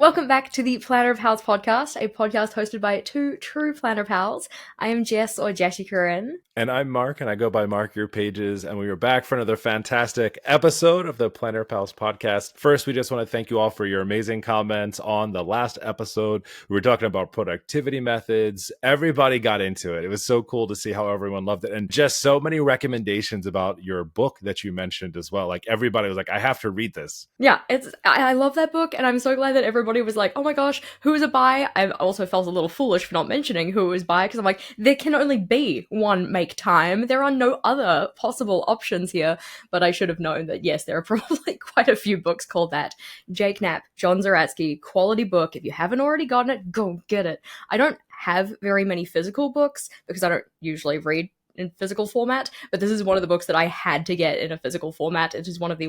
Welcome back to the Planner of Pals podcast, a podcast hosted by two true Planner pals. I am Jess or Jessie Corinne. And I'm Mark, and I go by Mark Your Pages, and we are back for another fantastic episode of the Planner Pals podcast. First, we just want to thank you all for your amazing comments on the last episode. We were talking about productivity methods. Everybody got into it. It was so cool to see how everyone loved it, and just so many recommendations about your book that you mentioned as well. Like everybody was like, I have to read this. Yeah, I love that book, and I'm so glad that everybody was like, oh my gosh, who is it by? I also felt a little foolish for not mentioning who it was by, because I'm like, there can only be one Make Time. There are no other possible options here, but I should have known that, yes, there are probably quite a few books called that. Jake Knapp, John Zaratsky, quality book. If you haven't already gotten it, go get it. I don't have very many physical books, because I don't usually read in physical format, but this is one of the books that I had to get in a physical format. It is one of the,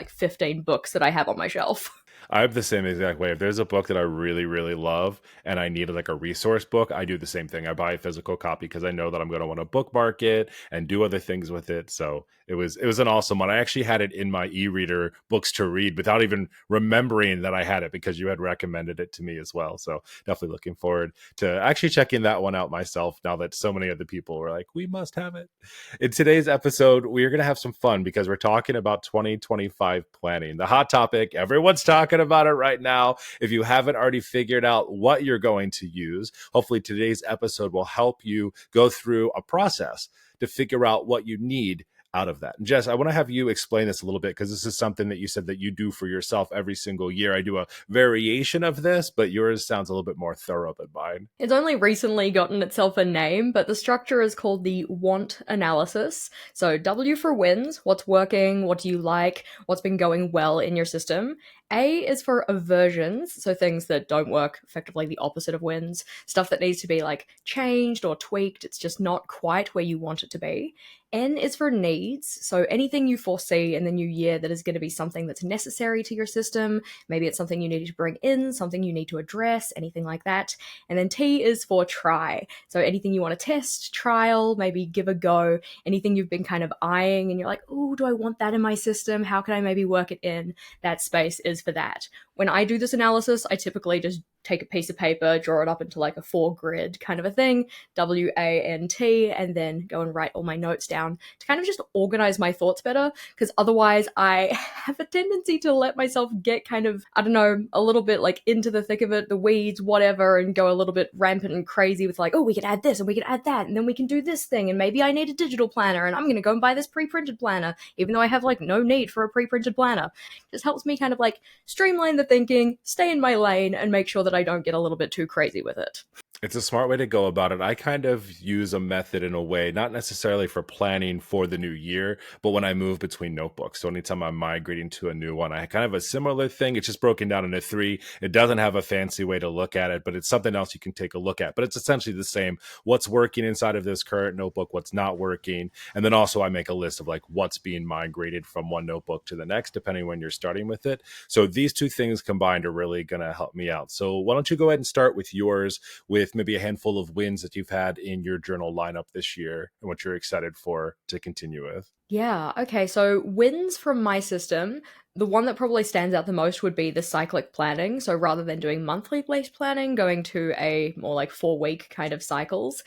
15 books that I have on my shelf. I have the same exact way. If there's a book that I really, really love and I need like a resource book, I do the same thing. I buy a physical copy because I know that I'm going to want to bookmark it and do other things with it. So it was an awesome one. I actually had it in my e-reader books to read without even remembering that I had it because you had recommended it to me as well. So definitely looking forward to actually checking that one out myself now that so many other people were like, we must have it. In today's episode, we are going to have some fun because we're talking about 2025 planning, the hot topic. Everyone's talking about it right now. If you haven't already figured out what you're going to use, hopefully today's episode will help you go through a process to figure out what you need out of that. And Jess, I want to have you explain this a little bit because this is something that you said that you do for yourself every single year. I do a variation of this, but yours sounds a little bit more thorough than mine. It's only recently gotten itself a name, but the structure is called the want analysis. So W for wins, what's working, what do you like, what's been going well in your system. A is for aversions, so things that don't work, effectively the opposite of wins, stuff that needs to be like changed or tweaked, it's just not quite where you want it to be. N is for needs, so anything you foresee in the new year that is going to be something that's necessary to your system. Maybe it's something you need to bring in, something you need to address, anything like that. And then T is for try, so anything you want to test, trial, maybe give a go, anything you've been kind of eyeing and you're like, oh, do I want that in my system? How can I maybe work it in? That space is for that. When I do this analysis, I typically just take a piece of paper, draw it up into like a 4-grid kind of a thing, WANT, and then go and write all my notes down to kind of just organize my thoughts better, because otherwise I have a tendency to let myself get kind of, I don't know, a little bit like into the thick of it, the weeds, whatever, and go a little bit rampant and crazy with like, oh, we could add this and we could add that, and then we can do this thing, and maybe I need a digital planner, and I'm going to go and buy this pre-printed planner, even though I have like no need for a pre-printed planner. It just helps me kind of like streamline the thinking, stay in my lane, and make sure that I don't get a little bit too crazy with it. It's a smart way to go about it. I kind of use a method in a way, not necessarily for planning for the new year, but when I move between notebooks. So anytime I'm migrating to a new one, I kind of have a similar thing. It's just broken down into 3. It doesn't have a fancy way to look at it, but it's something else you can take a look at. But it's essentially the same. What's working inside of this current notebook, what's not working. And then also I make a list of like what's being migrated from one notebook to the next, depending when you're starting with it. So these 2 things combined are really going to help me out. So why don't you go ahead and start with yours, with maybe a handful of wins that you've had in your journal lineup this year and what you're excited for to continue with. Yeah, okay, so wins from my system, the one that probably stands out the most would be the cyclic planning. So rather than doing monthly based planning, going to a more like 4-week kind of cycles,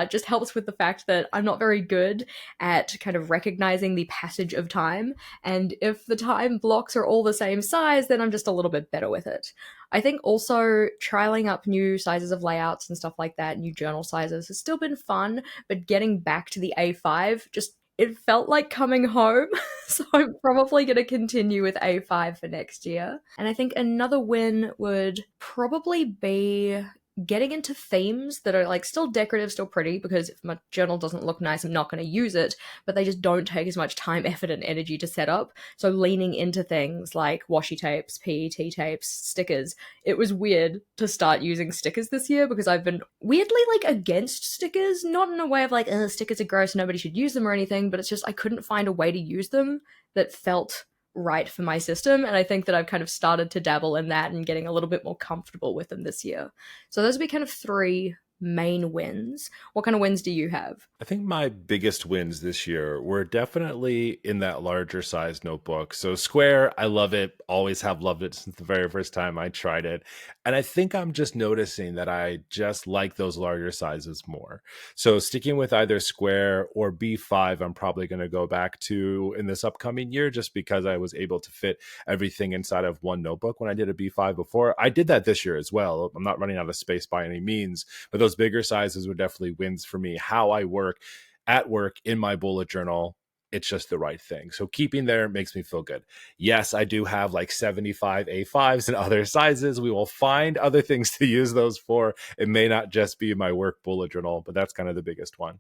just helps with the fact that I'm not very good at kind of recognizing the passage of time. And if the time blocks are all the same size, then I'm just a little bit better with it. I think also trialing up new sizes of layouts and stuff like that, new journal sizes, has still been fun, but getting back to the A5 just, it felt like coming home. So I'm probably going to continue with A5 for next year. And I think another win would probably be getting into themes that are like still decorative, still pretty, because if my journal doesn't look nice, I'm not going to use it, but they just don't take as much time, effort, and energy to set up. So leaning into things like washi tapes, PET tapes, stickers. It was weird to start using stickers this year because I've been weirdly like against stickers, not in a way of like, stickers are gross, nobody should use them or anything, but it's just I couldn't find a way to use them that felt right for my system, and I think that I've kind of started to dabble in that and getting a little bit more comfortable with them this year. So those would be kind of 3 main wins. What kind of wins do you have? I think my biggest wins this year were definitely in that larger size notebook. So Square, I love it, always have loved it since the very first time I tried it. And I think I'm just noticing that I just like those larger sizes more. So sticking with either Square or B5, I'm probably going to go back to in this upcoming year just because I was able to fit everything inside of one notebook when I did a B5 before. I did that this year as well. I'm not running out of space by any means, but those bigger sizes were definitely wins for me. How I work at work in my bullet journal, it's just the right thing. So keeping there makes me feel good. Yes, I do have like 75 A5s and other sizes. We will find other things to use those for. It may not just be my work bullet journal, but that's kind of the biggest one.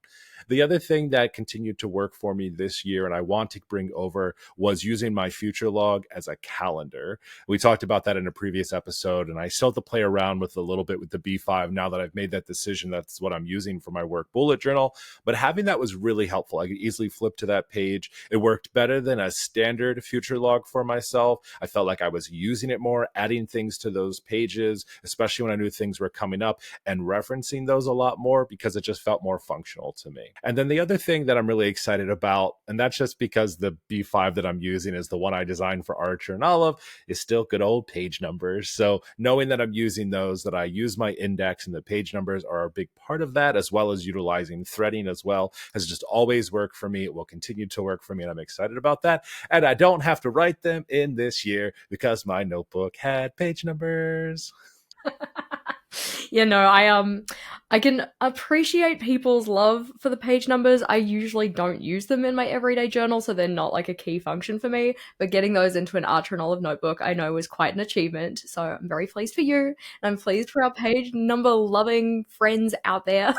The other thing that continued to work for me this year and I want to bring over was using my future log as a calendar. We talked about that in a previous episode, and I still have to play around with a little bit with the B5 now that I've made that decision. That's what I'm using for my work bullet journal. But having that was really helpful. I could easily flip to that page. It worked better than a standard future log for myself. I felt like I was using it more, adding things to those pages, especially when I knew things were coming up, and referencing those a lot more because it just felt more functional to me. And then the other thing that I'm really excited about, and that's just because the B5 that I'm using is the one I designed for Archer and Olive, is still good old page numbers. So knowing that I'm using those, that I use my index and the page numbers are a big part of that, as well as utilizing threading as well, has just always worked for me. It will continue to work for me, and I'm excited about that. And I don't have to write them in this year because my notebook had page numbers. Yeah, no, I can appreciate people's love for the page numbers. I usually don't use them in my everyday journal, so they're not like a key function for me. But getting those into an Archer and Olive notebook, I know was quite an achievement. So I'm very pleased for you, and I'm pleased for our page number loving friends out there.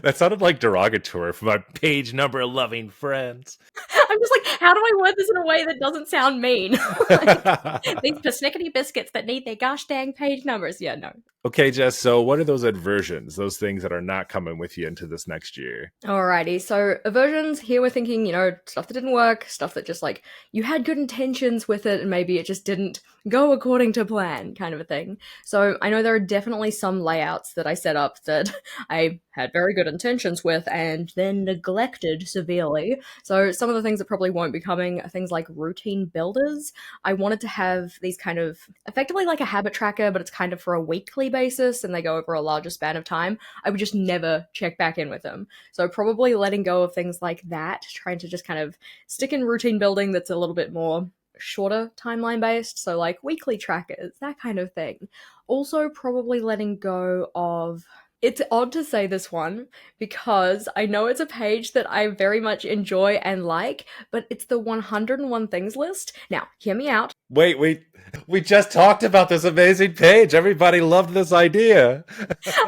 That sounded like derogatory for my page number loving friends. I'm just like, how do I word this in a way that doesn't sound mean? Like these persnickety biscuits that need their gosh dang page numbers. Yeah, no. Okay, Jess, so what are those aversions, those things that are not coming with you into this next year? Alrighty, so aversions, here we're thinking, stuff that didn't work, stuff that just like you had good intentions with it and maybe it just didn't go according to plan, kind of a thing. So I know there are definitely some layouts that I set up that I had very good intentions with and then neglected severely. So some of the things that probably won't be coming are things like routine builders. I wanted to have these kind of effectively like a habit tracker, but it's kind of for a weekly basis and they go over a larger span of time. I would just never check back in with them. So probably letting go of things like that, trying to just kind of stick in routine building that's a little bit more shorter timeline based. So like weekly trackers, that kind of thing. Also probably letting go of, it's odd to say this one because I know it's a page that I very much enjoy and like, but it's the 101 things list. Now, hear me out. Wait, we just talked about this amazing page. Everybody loved this idea.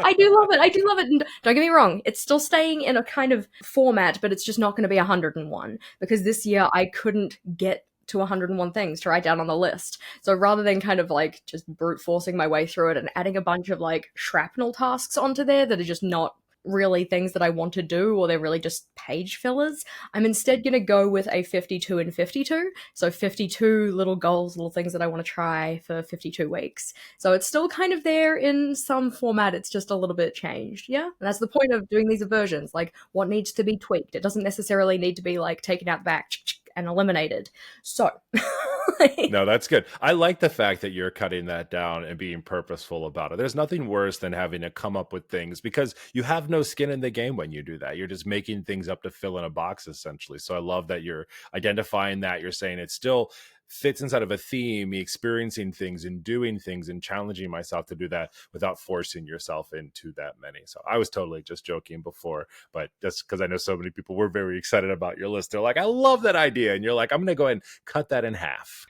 I do love it. I do love it. And don't get me wrong, it's still staying in a kind of format, but it's just not going to be 101 because this year I couldn't get to 101 things to write down on the list. So rather than kind of like just brute forcing my way through it and adding a bunch of like shrapnel tasks onto there that are just not really things that I want to do or they're really just page fillers, I'm instead going to go with a 52 and 52. So 52 little goals, little things that I want to try for 52 weeks. So it's still kind of there in some format, it's just a little bit changed. Yeah. And that's the point of doing these aversions, like what needs to be tweaked. It doesn't necessarily need to be like taken out the back and eliminated. So No, that's good. I like the fact that you're cutting that down and being purposeful about it. There's nothing worse than having to come up with things because you have no skin in the game when you do that. You're just making things up to fill in a box, essentially. So I love that you're identifying that. You're saying it still fits inside of a theme, me experiencing things and doing things and challenging myself to do that without forcing yourself into that many. So I was totally just joking before, but just because I know so many people were very excited about your list. They're like, I love that idea. And you're like, I'm going to go ahead and cut that in half.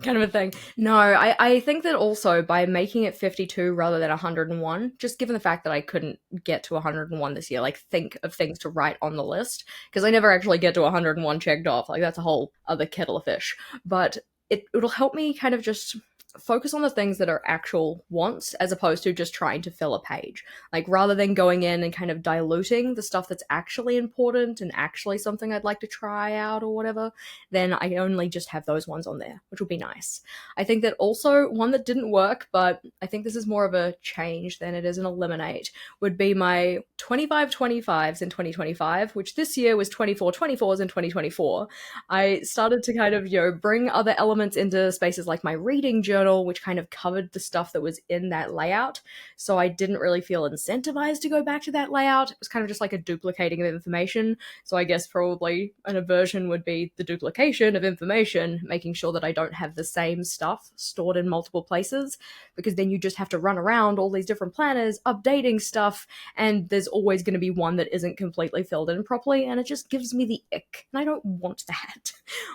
kind of a thing. No, I think that also by making it 52 rather than 101, just given the fact that I couldn't get to 101 this year, like think of things to write on the list, because I never actually get to 101 checked off. Like that's a whole other kettle of fish. But it'll help me kind of just focus on the things that are actual wants as opposed to just trying to fill a page. Like rather than going in and kind of diluting the stuff that's actually important and actually something I'd like to try out or whatever, then I only just have those ones on there, which would be nice. I think that also one that didn't work, but I think this is more of a change than it is an eliminate, would be my 25/25s in 2025, which this year was 24/24s in 2024. I started to kind of, bring other elements into spaces like my reading journal, which kind of covered the stuff that was in that layout. So I didn't really feel incentivized to go back to that layout. It was kind of just like a duplicating of information. So I guess probably an aversion would be the duplication of information, making sure that I don't have the same stuff stored in multiple places, because then you just have to run around all these different planners, updating stuff, and there's always going to be one that isn't completely filled in properly, and it just gives me the ick, and I don't want that.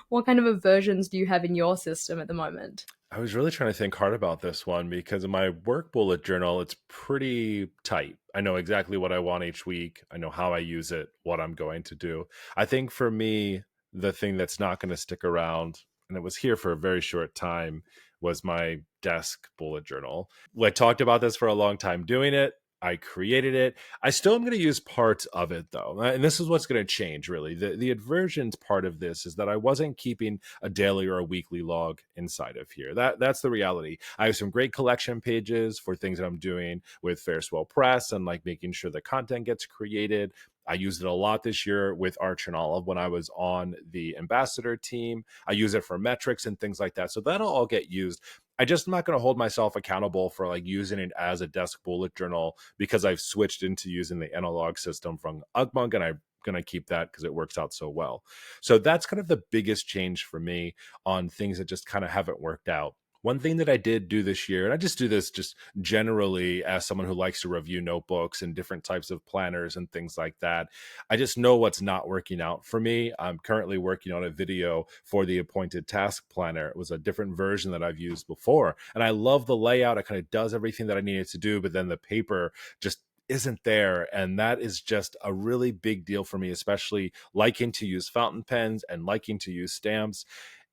What kind of aversions do you have in your system at the moment? I was really trying to think hard about this one because in my work bullet journal, it's pretty tight. I know exactly what I want each week. I know how I use it, what I'm going to do. I think for me, the thing that's not going to stick around, and it was here for a very short time, was my desk bullet journal. I talked about this for a long time doing it. I created it. I still am going to use parts of it though. And this is what's going to change really. The aversions part of this is that I wasn't keeping a daily or a weekly log inside of here. That's the reality. I have some great collection pages for things that I'm doing with Fairswell Press and like making sure the content gets created. I used it a lot this year with Arch and Olive when I was on the ambassador team. I use it for metrics and things like that. So that'll all get used. I just am not going to hold myself accountable for like using it as a desk bullet journal because I've switched into using the analog system from Ugmonk, and I'm going to keep that because it works out so well. So that's kind of the biggest change for me on things that just kind of haven't worked out. One thing that I did do this year, and I just do this just generally as someone who likes to review notebooks and different types of planners and things like that, I just know what's not working out for me. I'm currently working on a video for the appointed task planner. It was a different version that I've used before. And I love the layout. It kind of does everything that I needed to do, but then the paper just isn't there. And that is just a really big deal for me, especially liking to use fountain pens and liking to use stamps.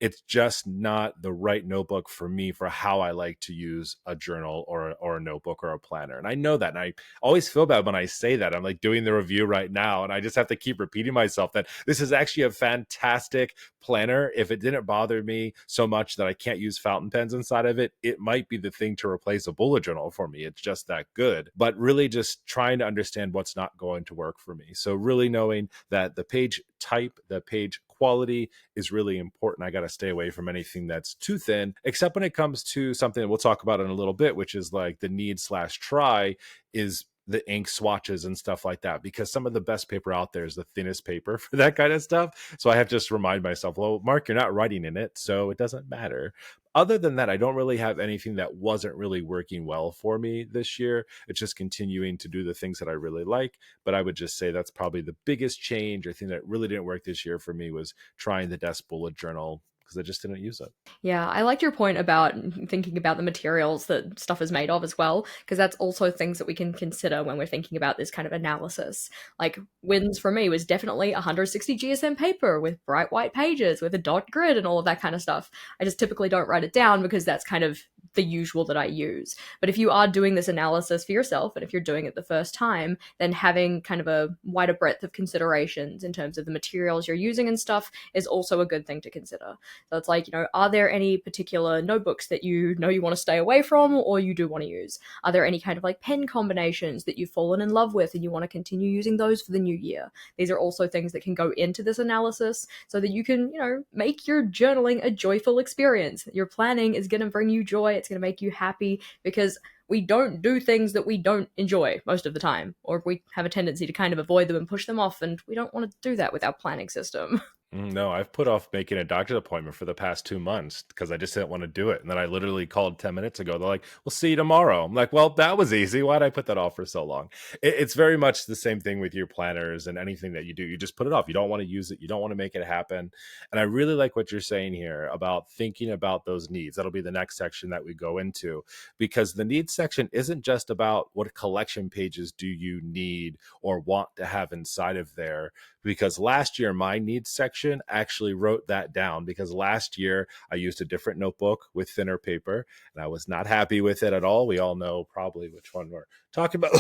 It's just not the right notebook for me for how I like to use a journal or a notebook or a planner. And I know that. And I always feel bad when I say that. I'm like doing the review right now, and I just have to keep repeating myself that this is actually a fantastic planner. If it didn't bother me so much that I can't use fountain pens inside of it, it might be the thing to replace a bullet journal for me. It's just that good. But really just trying to understand what's not going to work for me. So really knowing that the page type, the page quality is really important. I got to stay away from anything that's too thin, except when it comes to something that we'll talk about in a little bit, which is like the need/try is the ink swatches and stuff like that, because some of the best paper out there is the thinnest paper for that kind of stuff. So I have to just remind myself, well, Mark, you're not writing in it, so it doesn't matter. Other than that, I don't really have anything that wasn't really working well for me this year. It's just continuing to do the things that I really like. But I would just say that's probably the biggest change or thing that really didn't work this year for me was trying the desk bullet journal because I just didn't use it. Yeah, I liked your point about thinking about the materials that stuff is made of as well, because that's also things that we can consider when we're thinking about this kind of analysis. Like, wins for me was definitely 160 GSM paper with bright white pages, with a dot grid and all of that kind of stuff. I just typically don't write it down because that's kind of the usual that I use. But if you are doing this analysis for yourself, and if you're doing it the first time, then having kind of a wider breadth of considerations in terms of the materials you're using and stuff is also a good thing to consider. So it's like, are there any particular notebooks that you know you want to stay away from or you do want to use? Are there any kind of like pen combinations that you've fallen in love with and you want to continue using those for the new year? These are also things that can go into this analysis so that you can, make your journaling a joyful experience. Your planning is going to bring you joy. It's going to make you happy, because we don't do things that we don't enjoy most of the time, or we have a tendency to kind of avoid them and push them off, and we don't want to do that with our planning system. No, I've put off making a doctor's appointment for the past 2 months because I just didn't want to do it. And then I literally called 10 minutes ago. They're like, we'll see you tomorrow. I'm like, well, that was easy. Why did I put that off for so long? It's very much the same thing with your planners and anything that you do. You just put it off. You don't want to use it. You don't want to make it happen. And I really like what you're saying here about thinking about those needs. That'll be the next section that we go into, because the needs section isn't just about what collection pages do you need or want to have inside of there. Because last year, my needs section section actually wrote that down because last year I used a different notebook with thinner paper and I was not happy with it at all. We all know probably which one we're talking about,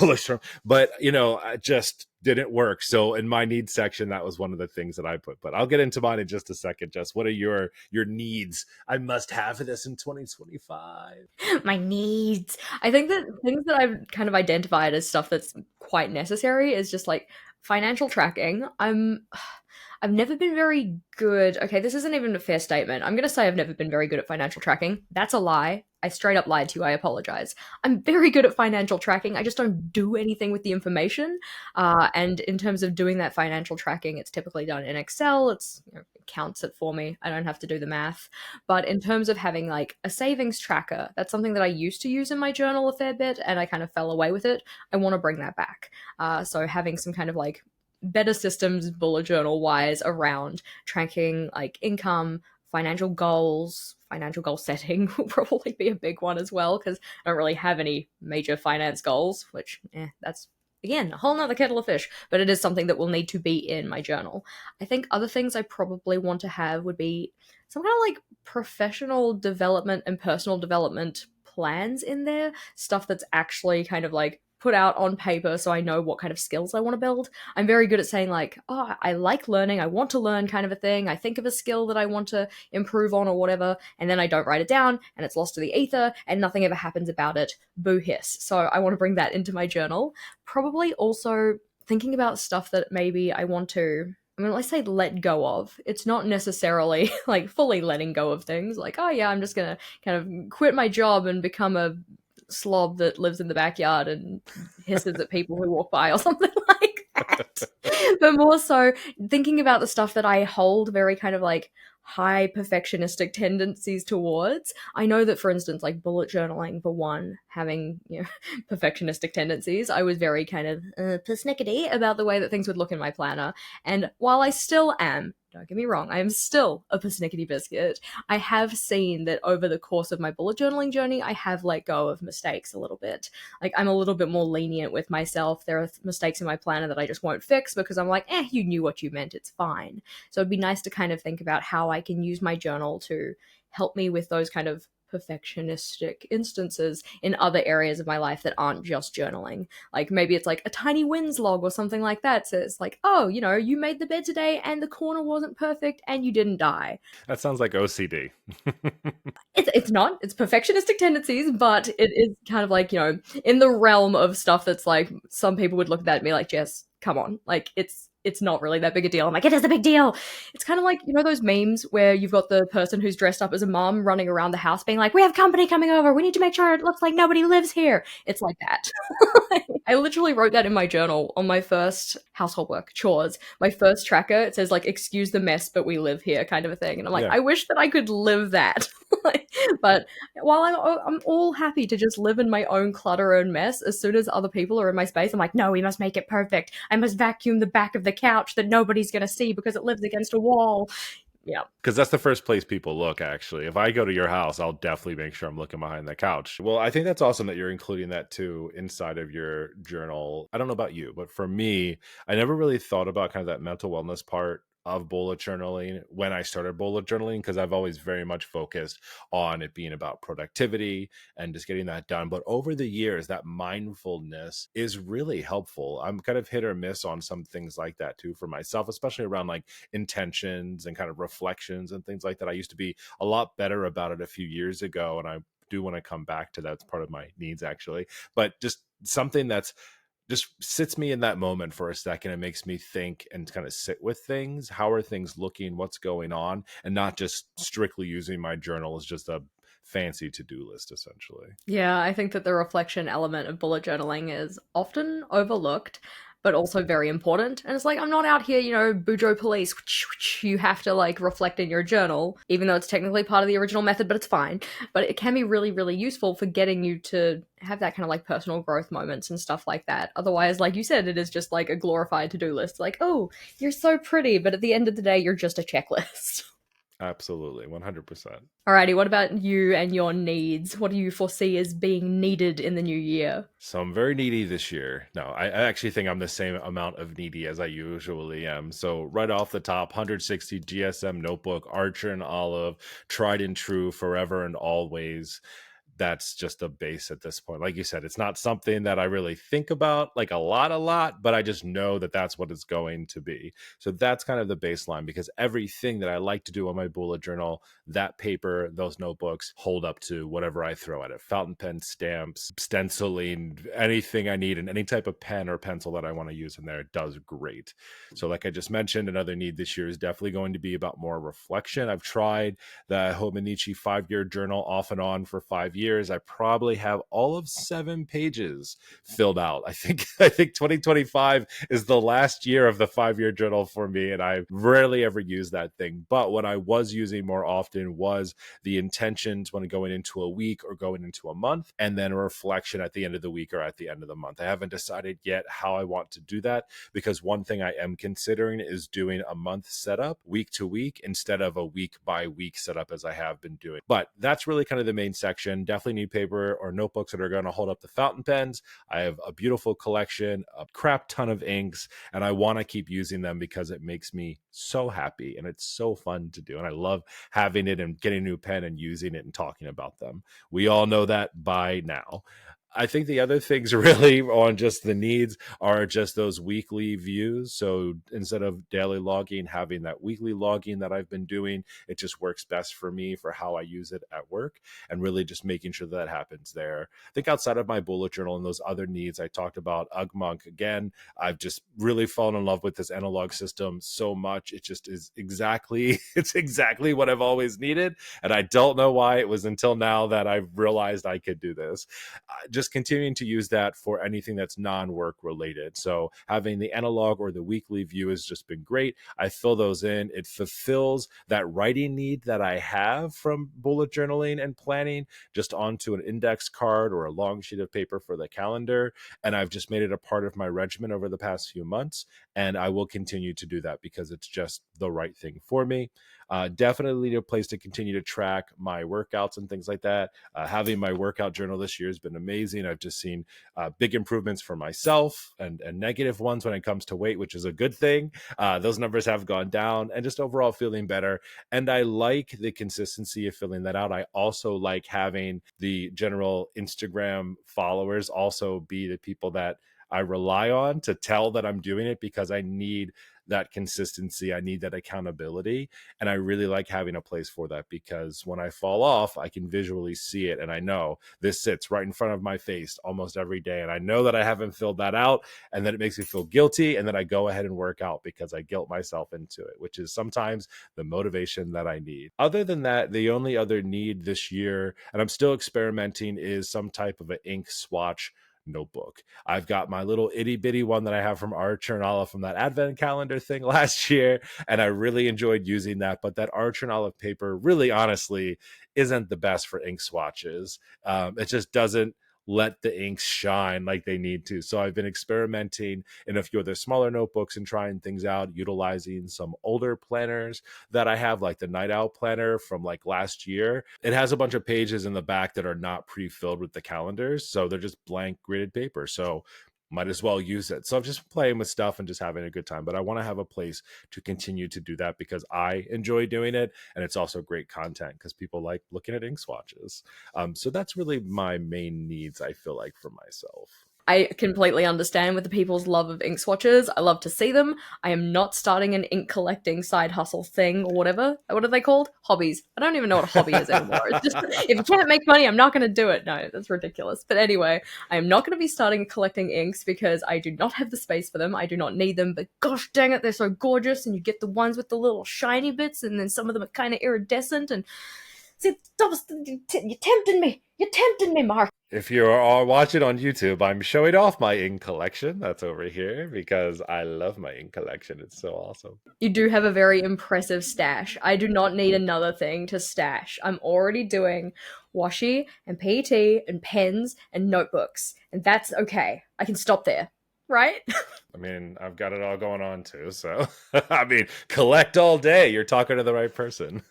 but I just didn't work. So in my needs section, that was one of the things that I put. But I'll get into mine in just a second. Jess, what are your needs? I must have this in 2025. My needs. I think that things that I've kind of identified as stuff that's quite necessary is just like financial tracking. I've never been very good. Okay, this isn't even a fair statement. I'm going to say I've never been very good at financial tracking. That's a lie. I straight up lied to you. I apologize. I'm very good at financial tracking. I just don't do anything with the information. And in terms of doing that financial tracking, it's typically done in Excel. It counts it for me. I don't have to do the math. But in terms of having like a savings tracker, that's something that I used to use in my journal a fair bit, and I kind of fell away with it. I want to bring that back. So having some kind of like better systems bullet journal wise around tracking like income, financial goal setting will probably be a big one as well because I don't really have any major finance goals, which that's again a whole nother kettle of fish, but it is something that will need to be in my journal. I think other things I probably want to have would be some kind of like professional development and personal development plans in there, stuff that's actually kind of like put out on paper so I know what kind of skills I want to build. I'm very good at saying like, oh, I like learning, I want to learn kind of a thing. I think of a skill that I want to improve on or whatever, and then I don't write it down and it's lost to the ether and nothing ever happens about it. Boo hiss. So I want to bring that into my journal. Probably also thinking about stuff that maybe I want to let's say let go of. It's not necessarily like fully letting go of things like, oh yeah, I'm just gonna kind of quit my job and become a slob that lives in the backyard and hisses at people who walk by or something like that. But more so thinking about the stuff that I hold very kind of like high perfectionistic tendencies towards. I know that, for instance, like bullet journaling, for one, having perfectionistic tendencies, I was very kind of persnickety about the way that things would look in my planner. And while I still am, don't get me wrong, I am still a persnickety biscuit. I have seen that over the course of my bullet journaling journey, I have let go of mistakes a little bit. Like, I'm a little bit more lenient with myself. There are mistakes in my planner that I just won't fix because I'm like, you knew what you meant, it's fine. So it'd be nice to kind of think about how I can use my journal to help me with those kind of perfectionistic instances in other areas of my life that aren't just journaling. Like maybe it's like a tiny wins log or something like that. So it's like, oh, you made the bed today and the corner wasn't perfect and you didn't die. That sounds like OCD. It's not. It's perfectionistic tendencies, but it is kind of like, in the realm of stuff that's like some people would look at that and be like, Jess, come on. Like it's not really that big a deal. I'm like, it is a big deal. It's kind of like, those memes where you've got the person who's dressed up as a mom running around the house being like, we have company coming over. We need to make sure it looks like nobody lives here. It's like that. I literally wrote that in my journal on my first household work, chores. My first tracker, it says like, excuse the mess, but we live here kind of a thing. And I'm like, Yeah. I wish that I could live that. But while I'm all happy to just live in my own clutter and mess, as soon as other people are in my space, I'm like, no, we must make it perfect. I must vacuum the back of the couch that nobody's going to see because it lives against a wall. Yeah. Because that's the first place people look, actually. If I go to your house, I'll definitely make sure I'm looking behind the couch. Well, I think that's awesome that you're including that too inside of your journal. I don't know about you, but for me, I never really thought about kind of that mental wellness part of bullet journaling when I started bullet journaling, because I've always very much focused on it being about productivity and just getting that done. But over the years, that mindfulness is really helpful. I'm kind of hit or miss on some things like that too for myself, especially around like intentions and kind of reflections and things like that. I used to be a lot better about it a few years ago, and I do want to come back to that. It's part of my needs, actually. But just something that's just sits me in that moment for a second and makes me think and kind of sit with things. How are things looking? What's going on? And not just strictly using my journal as just a fancy to-do list, essentially. Yeah, I think that the reflection element of bullet journaling is often overlooked, but also very important. And it's like, I'm not out here, Bujo police. You have to like reflect in your journal, even though it's technically part of the original method, but it's fine. But it can be really, really useful for getting you to have that kind of like personal growth moments and stuff like that. Otherwise, like you said, it is just like a glorified to-do list. Like, oh, you're so pretty, but at the end of the day, you're just a checklist. Absolutely, 100%. Alrighty, what about you and your needs? What do you foresee as being needed in the new year? So I'm very needy this year. No, I actually think I'm the same amount of needy as I usually am. So right off the top, 160 GSM notebook, Archer and Olive, tried and true, forever and always. That's just a base at this point. Like you said, it's not something that I really think about like a lot, but I just know that that's what it's going to be. So that's kind of the baseline, because everything that I like to do on my bullet journal, that paper, those notebooks hold up to whatever I throw at it. Fountain pen, stamps, stenciling, anything I need, and any type of pen or pencil that I want to use in there, it does great. So like I just mentioned, another need this year is definitely going to be about more reflection. I've tried the Hominichi 5-year journal off and on for 5 years. I probably have all of 7 pages filled out. I think 2025 is the last year of the 5-year journal for me, and I rarely ever use that thing. But what I was using more often was the intentions when going into a week or going into a month, and then a reflection at the end of the week or at the end of the month. I haven't decided yet how I want to do that, because one thing I am considering is doing a month setup week to week instead of a week by week setup as I have been doing. But that's really kind of the main section. Definitely need paper or notebooks that are going to hold up the fountain pens. I have a beautiful collection, a crap ton of inks, and I want to keep using them because it makes me so happy and it's so fun to do. And I love having it and getting a new pen and using it and talking about them. We all know that by now. I think the other things really on just the needs are just those weekly views. So instead of daily logging, having that weekly logging that I've been doing, it just works best for me for how I use it at work, and really just making sure that happens there. I think outside of my bullet journal and those other needs, I talked about Ugmonk again. I've just really fallen in love with this analog system so much. It just is exactly, it's exactly what I've always needed. And I don't know why it was until now that I realized I could do this. Just continuing to use that for anything that's non-work related. So having the analog or the weekly view has just been great. I fill those in. It fulfills that writing need that I have from bullet journaling and planning, just onto an index card or a long sheet of paper for the calendar. And I've just made it a part of my regimen over the past few months. And I will continue to do that because it's just the right thing for me. Definitely a place to continue to track my workouts and things like that. Having my workout journal this year has been amazing. I've just seen big improvements for myself, and negative ones when it comes to weight, which is a good thing. Those numbers have gone down, and just overall feeling better. And I like the consistency of filling that out. I also like having the general Instagram followers also be the people that I rely on to tell that I'm doing it, because I need that consistency. I need that accountability. And I really like having a place for that, because when I fall off, I can visually see it. And I know this sits right in front of my face almost every day. And I know that I haven't filled that out. And then it makes me feel guilty. And then I go ahead and work out because I guilt myself into it, which is sometimes the motivation that I need. Other than that, the only other need this year, and I'm still experimenting, is some type of an ink swatch notebook. I've got my little itty bitty one that I have from Archer and Olive from that advent calendar thing last year, and I really enjoyed using that. But that Archer and Olive paper really honestly isn't the best for ink swatches. It just doesn't let the inks shine like they need to. So I've been experimenting in a few other smaller notebooks and trying things out, utilizing some older planners that I have, like the Night Owl planner from like last year. It has a bunch of pages in the back that are not pre-filled with the calendars, so they're just blank gridded paper. So might as well use it. So I'm just playing with stuff and just having a good time. But I want to have a place to continue to do that because I enjoy doing it. And it's also great content because people like looking at ink swatches. So that's really my main needs, I feel like, for myself. I completely understand with the people's love of ink swatches. I love to see them. I am not starting an ink collecting side hustle thing or whatever. What are they called? Hobbies. I don't even know what a hobby is anymore. It's just, if you can't make money, I'm not going to do it. No, that's ridiculous. But anyway, I am not going to be starting collecting inks because I do not have the space for them. I do not need them, but gosh dang it, they're so gorgeous. And you get the ones with the little shiny bits, and then some of them are kind of iridescent. And see, you're tempting me. You're tempting me, Mark. If you are watching on YouTube, I'm showing off my ink collection. That's over here because I love my ink collection. It's so awesome. You do have a very impressive stash. I do not need another thing to stash. I'm already doing washi and PET and pens and notebooks, and that's okay. I can stop there. right? I mean, I've got it all going on too. So, I mean, collect all day. You're talking to the right person.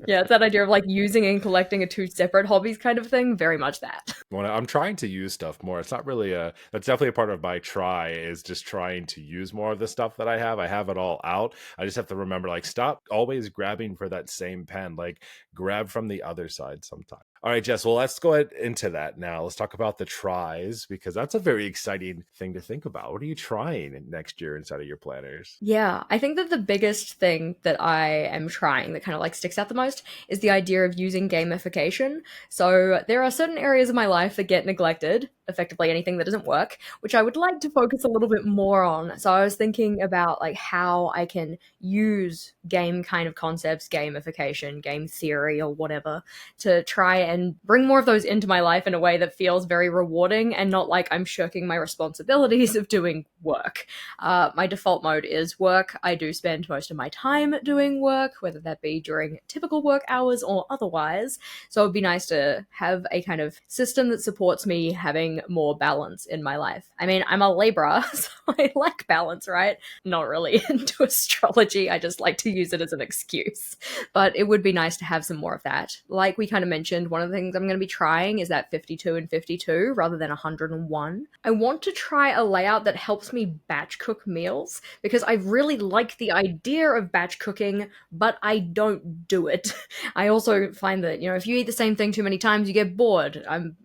Yeah, it's that idea of like using and collecting are two separate hobbies kind of thing. Very much that. When I'm trying to use stuff more, it's not really that's definitely a part of my try is just trying to use more of the stuff that I have. I have it all out. I just have to remember, like, stop always grabbing for that same pen. Like, grab from the other side sometime. All right, Jess. Well, let's go ahead into that now. Let's talk about the tries because that's a very exciting thing to think about. What are you trying next year inside of your planners? Yeah, I think that the biggest thing that I am trying that kind of like sticks out the most is the idea of using gamification. So there are certain areas of my life that get neglected, effectively anything that doesn't work, which I would like to focus a little bit more on. So I was thinking about like how I can use game kind of concepts, gamification, game theory or whatever to try and bring more of those into my life in a way that feels very rewarding and not like I'm shirking my responsibilities of doing work. My default mode is work. I do spend most of my time doing work, whether that be during typical work hours or otherwise. So it'd be nice to have a kind of system that supports me having more balance in my life. I mean, I'm a Libra, so I like balance, right? Not really into astrology. I just like to use it as an excuse. But it would be nice to have some more of that. Like we kind of mentioned, one of the things I'm going to be trying is that 52 and 52 rather than 101. I want to try a layout that helps me batch cook meals because I really like the idea of batch cooking, but I don't do it. I also find that, if you eat the same thing too many times, you get bored. I'm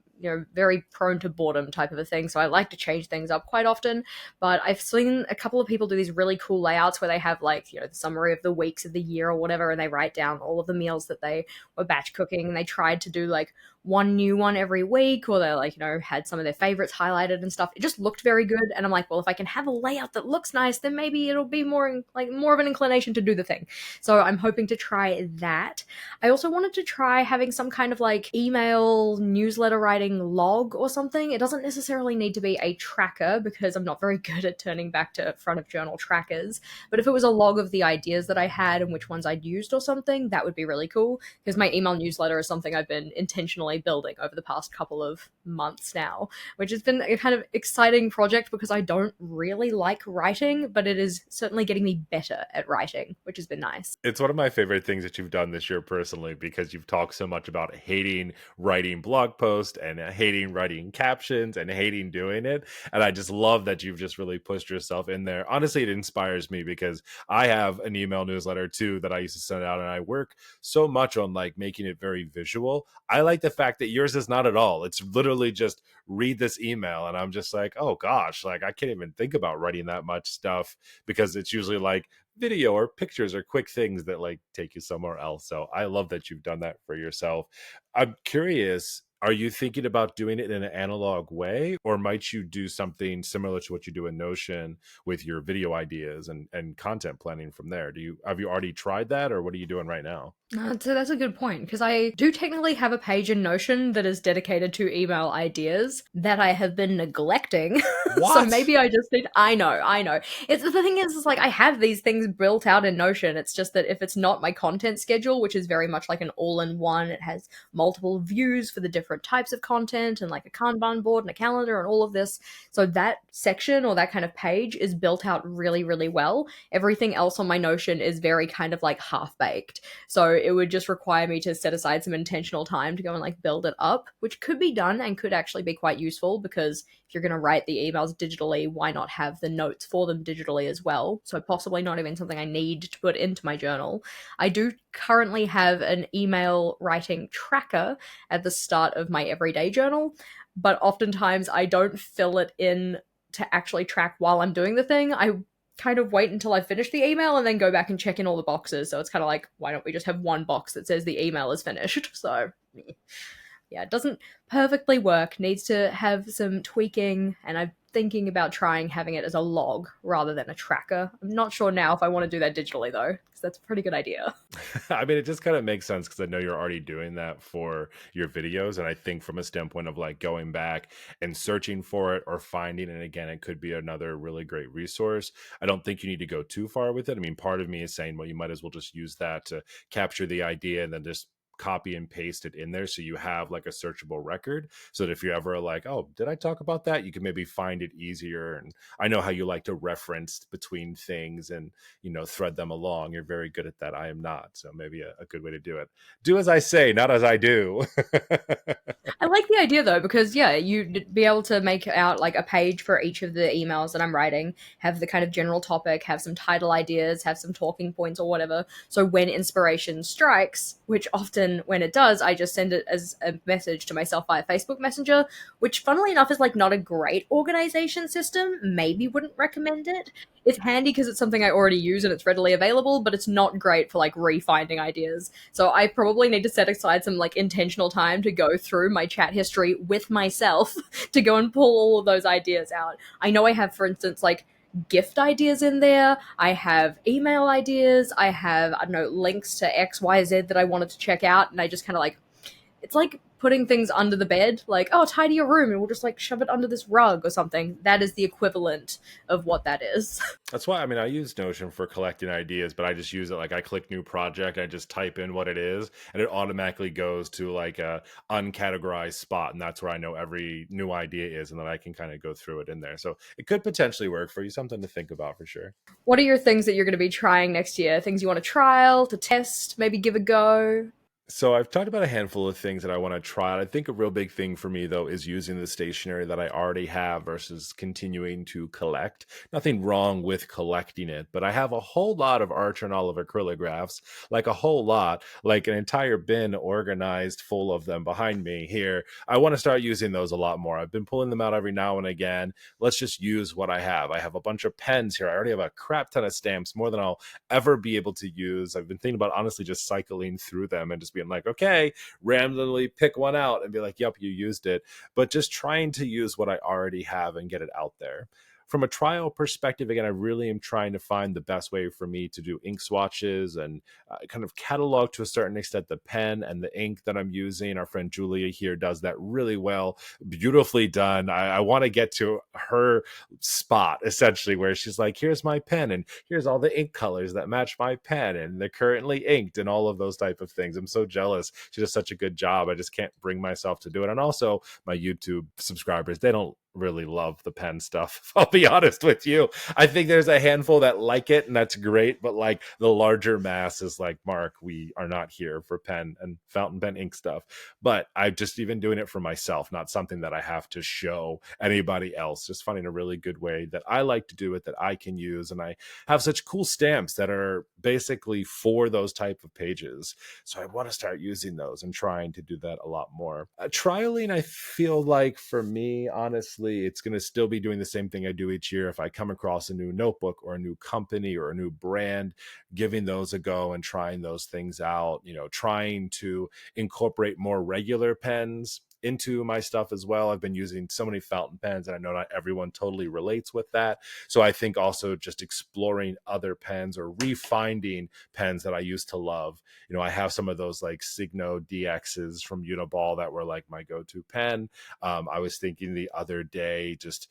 very prone to boredom type of a thing. So I like to change things up quite often. But I've seen a couple of people do these really cool layouts where they have like, the summary of the weeks of the year or whatever, and they write down all of the meals that they were batch cooking. And they tried to do like one new one every week, or they like, had some of their favorites highlighted and stuff. It just looked very good. And I'm like, well, if I can have a layout that looks nice, then maybe it'll be more of an inclination to do the thing. So I'm hoping to try that. I also wanted to try having some kind of like email newsletter writing log or something. It doesn't necessarily need to be a tracker because I'm not very good at turning back to front of journal trackers. But if it was a log of the ideas that I had and which ones I'd used or something, that would be really cool because my email newsletter is something I've been intentionally building over the past couple of months now, which has been a kind of exciting project because I don't really like writing, but it is certainly getting me better at writing, which has been nice. It's one of my favorite things that you've done this year personally because you've talked so much about hating writing blog posts and hating writing captions and hating doing it. And I just love that you've just really pushed yourself in there. Honestly, it inspires me because I have an email newsletter too that I used to send out, and I work so much on like making it very visual. I like the fact that yours is not at all. It's literally just read this email, and I'm just like, oh gosh, like I can't even think about writing that much stuff because it's usually like video or pictures or quick things that like take you somewhere else. So I love that you've done that for yourself. I'm curious, are you thinking about doing it in an analog way, or might you do something similar to what you do in Notion with your video ideas and content planning from there? Have you already tried that, or what are you doing right now? So that's a good point because I do technically have a page in Notion that is dedicated to email ideas that I have been neglecting. So What? maybe I just need. I know. It's the thing is like I have these things built out in Notion. It's just that if it's not my content schedule, which is very much like an all-in-one, it has multiple views for the different types of content and like a Kanban board and a calendar and all of this. So that section or that kind of page is built out really, really well. Everything else on my Notion is very kind of like half-baked. So it would just require me to set aside some intentional time to go and like build it up, which could be done and could actually be quite useful because if you're going to write the emails digitally, why not have the notes for them digitally as well? So possibly not even something I need to put into my journal. I do currently have an email writing tracker at the start of my everyday journal, but oftentimes I don't fill it in to actually track while I'm doing the thing. I kind of wait until I finish the email and then go back and check in all the boxes. So it's kind of like, why don't we just have one box that says the email is finished? So yeah, it doesn't perfectly work. Needs to have some tweaking, and I'm thinking about trying having it as a log rather than a tracker. I'm not sure now if I want to do that digitally though, because that's a pretty good idea. I mean, it just kind of makes sense because I know you're already doing that for your videos. And I think from a standpoint of like going back and searching for it or finding it again, it could be another really great resource. I don't think you need to go too far with it. I mean, part of me is saying, well, you might as well just use that to capture the idea and then just copy and paste it in there so you have like a searchable record, so that if you're ever like, oh, did I talk about that, you can maybe find it easier. And I know how you like to reference between things and, thread them along. You're very good at that. I am not. So maybe a good way to do it. Do as I say, not as I do. I like the idea though, because yeah, you'd be able to make out like a page for each of the emails that I'm writing, have the kind of general topic, have some title ideas, have some talking points or whatever. So when inspiration strikes, which often when it does, I just send it as a message to myself via Facebook Messenger, which funnily enough is like not a great organization system. Maybe wouldn't recommend it. It's handy because it's something I already use and it's readily available, but it's not great for like refinding ideas. So I probably need to set aside some like intentional time to go through my chat history with myself to go and pull all of those ideas out. I know I have, for instance, like gift ideas in there. I have email ideas. I have, I don't know, links to XYZ that I wanted to check out. And I just kind of like, it's like putting things under the bed, like, oh, tidy your room, and we'll just like shove it under this rug or something. That is the equivalent of what that is. That's why, I mean, I use Notion for collecting ideas, but I just use it like I click new project, I just type in what it is, and it automatically goes to like a uncategorized spot, and that's where I know every new idea is, and then I can kind of go through it in there. So it could potentially work for you, something to think about for sure. What are your things that you're going to be trying next year? Things you want to trial, to test, maybe give a go? So I've talked about a handful of things that I want to try. I think a real big thing for me though is using the stationery that I already have versus continuing to collect. Nothing wrong with collecting it, but I have a whole lot of Archer and Olive acrylographs, like a whole lot, like an entire bin organized full of them behind me here. I want to start using those a lot more. I've been pulling them out every now and again. Let's just use what I have. I have a bunch of pens here. I already have a crap ton of stamps, more than I'll ever be able to use. I've been thinking about honestly just cycling through them and just being like, okay, randomly pick one out and be like, yep, you used it. But just trying to use what I already have and get it out there. From a trial perspective, again, I really am trying to find the best way for me to do ink swatches and kind of catalog to a certain extent the pen and the ink that I'm using. Our friend Julia here does that really well, beautifully done. I want to get to her spot essentially where she's like, here's my pen and here's all the ink colors that match my pen and they're currently inked and all of those type of things. I'm so jealous. She does such a good job. I just can't bring myself to do it. And also my YouTube subscribers, they don't really love the pen stuff. I'll be honest with you. I think there's a handful that like it and that's great, but like the larger mass is like, Mark, we are not here for pen and fountain pen ink stuff. But I've just even doing it for myself, not something that I have to show anybody else. Just finding a really good way that I like to do it that I can use. And I have such cool stamps that are basically for those type of pages. So I want to start using those and trying to do that a lot more. Trialing, I feel like for me, honestly, it's going to still be doing the same thing I do each year. If I come across a new notebook or a new company or a new brand, giving those a go and trying those things out, trying to incorporate more regular pens into my stuff as well. I've been using so many fountain pens and I know not everyone totally relates with that. So I think also just exploring other pens or refinding pens that I used to love. I have some of those like Signo DXs from Uniball that were like my go-to pen. I was thinking the other day, just,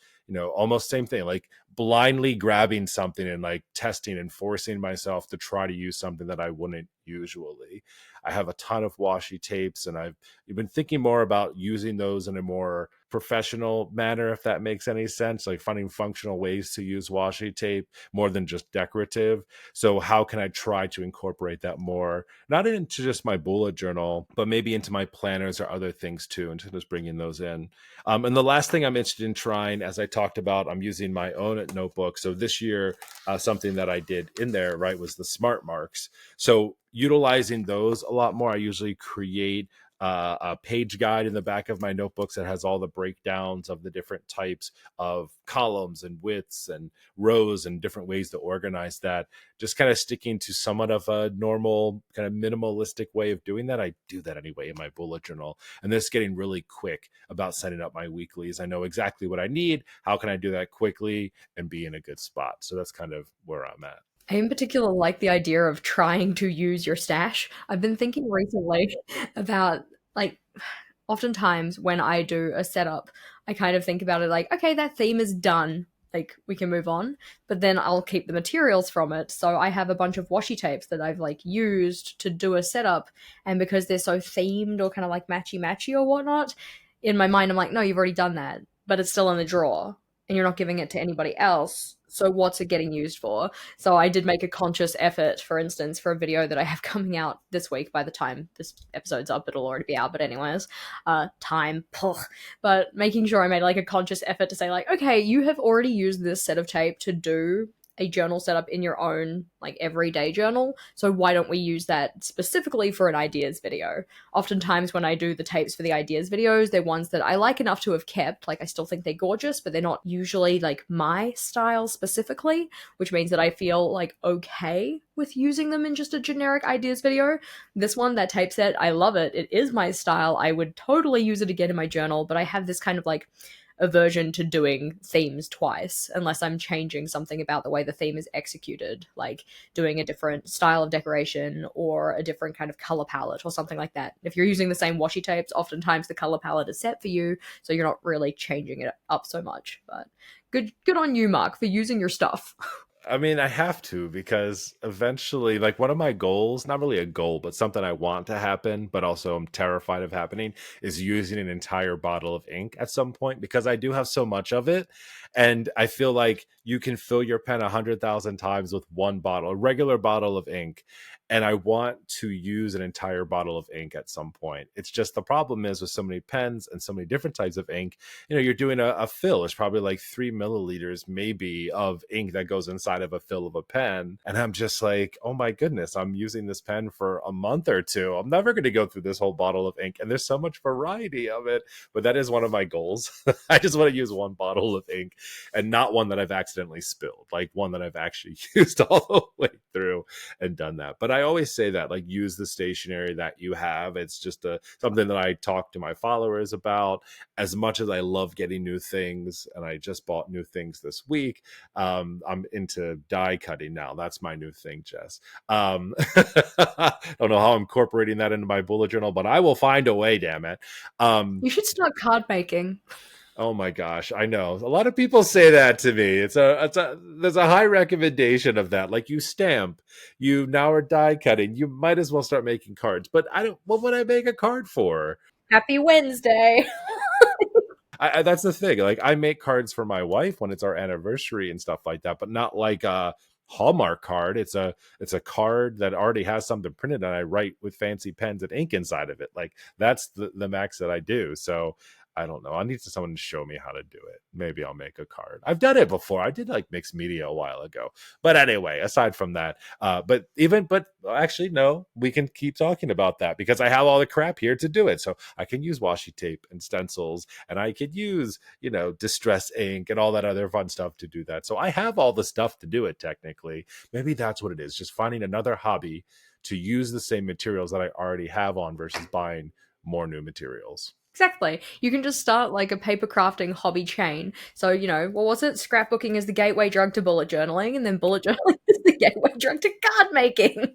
almost same thing, like blindly grabbing something and like testing and forcing myself to try to use something that I wouldn't usually. I have a ton of washi tapes and I've been thinking more about using those in a more professional manner, if that makes any sense, like finding functional ways to use washi tape more than just decorative. So how can I try to incorporate that more, not into just my bullet journal, but maybe into my planners or other things too, and just bringing those in. And the last thing I'm interested in trying, as I talked about, I'm using my own notebook. So this year, something that I did in there, right, was the smart marks. So utilizing those a lot more. I usually create a page guide in the back of my notebooks that has all the breakdowns of the different types of columns and widths and rows and different ways to organize that. Just kind of sticking to somewhat of a normal kind of minimalistic way of doing that. I do that anyway in my bullet journal. And this getting really quick about setting up my weeklies. I know exactly what I need. How can I do that quickly and be in a good spot? So that's kind of where I'm at. I in particular like the idea of trying to use your stash. I've been thinking recently about like oftentimes when I do a setup, I kind of think about it like, okay, that theme is done. like we can move on, but then I'll keep the materials from it. So I have a bunch of washi tapes that I've like used to do a setup, and because they're so themed or kind of like matchy matchy or whatnot, in my mind I'm like, no, you've already done that, but it's still in the drawer and you're not giving it to anybody else. So what's it getting used for? So I did make a conscious effort, for instance, for a video that I have coming out this week. By the time this episode's up, it'll already be out. But anyways, time, but making sure I made like a conscious effort to say like, okay, you have already used this set of tape to do a journal setup in your own like everyday journal, so why don't we use that specifically for an ideas video? Oftentimes when I do the tapes for the ideas videos, they're ones that I like enough to have kept. Like I still think they're gorgeous, but they're not usually like my style specifically, which means that I feel like okay with using them in just a generic ideas video. This one, that tape set, I love it. It is my style. I would totally use it again in my journal, but I have this kind of like aversion to doing themes twice unless I'm changing something about the way the theme is executed, like doing a different style of decoration or a different kind of color palette or something like that. If you're using the same washi tapes, oftentimes the color palette is set for you, so you're not really changing it up so much. But good on you, Mark, for using your stuff. I mean, I have to because eventually, like one of my goals, not really a goal, but something I want to happen, but also I'm terrified of happening, is using an entire bottle of ink at some point because I do have so much of it. And I feel like you can fill your pen 100,000 times with one bottle, a regular bottle of ink. And I want to use an entire bottle of ink at some point. It's just the problem is with so many pens and so many different types of ink, you're doing a fill. It's probably like 3 milliliters maybe of ink that goes inside of a fill of a pen. And I'm just like, oh my goodness, I'm using this pen for a month or two. I'm never going to go through this whole bottle of ink. And there's so much variety of it. But that is one of my goals. I just want to use one bottle of ink and not one that I've accidentally spilled, like one that I've actually used all the way through and done that. But I always say that, like, use the stationery that you have. It's just something that I talk to my followers about. As much as I love getting new things, and I just bought new things this week, I'm into die cutting now. That's my new thing, Jess. I don't know how I'm incorporating that into my bullet journal, but I will find a way, damn it. You should start card making. Oh my gosh, I know. A lot of people say that to me. There's a high recommendation of that. Like, you stamp, you now are die cutting. You might as well start making cards. But I don't. What would I make a card for? Happy Wednesday. That's the thing. Like, I make cards for my wife when it's our anniversary and stuff like that, but not like a Hallmark card. It's a card that already has something printed, and I write with fancy pens and ink inside of it. Like, that's the max that I do. So I don't know. I need someone to show me how to do it. Maybe I'll make a card. I've done it before. I did like mixed media a while ago. But anyway, aside from that, but actually, no, we can keep talking about that because I have all the crap here to do it. So I can use washi tape and stencils, and I could use, distress ink and all that other fun stuff to do that. So I have all the stuff to do it technically. Maybe that's what it is. Just finding another hobby to use the same materials that I already have on versus buying more new materials. Exactly. You can just start like a paper crafting hobby chain. So, what was it? Scrapbooking is the gateway drug to bullet journaling, and then bullet journaling is the gateway drug to card making.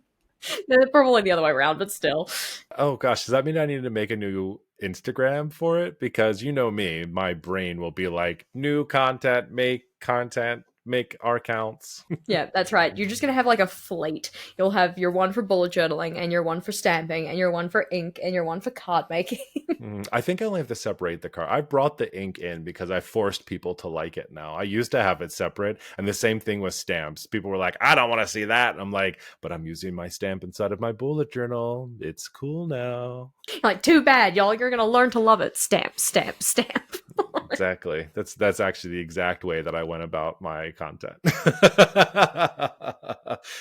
They're probably the other way around, but still. Oh gosh, does that mean I need to make a new Instagram for it? Because you know me, my brain will be like, new content, make our accounts. Yeah, that's right. You're just going to have like a fleet. You'll have your one for bullet journaling, and your one for stamping, and your one for ink, and your one for card making. I think I only have to separate the card. I brought the ink in because I forced people to like it now. I used to have it separate, and the same thing with stamps. People were like, I don't want to see that. And I'm like, but I'm using my stamp inside of my bullet journal. It's cool now. Like, too bad, y'all. You're going to learn to love it. Stamp, stamp, stamp. Exactly. That's actually the exact way that I went about my content.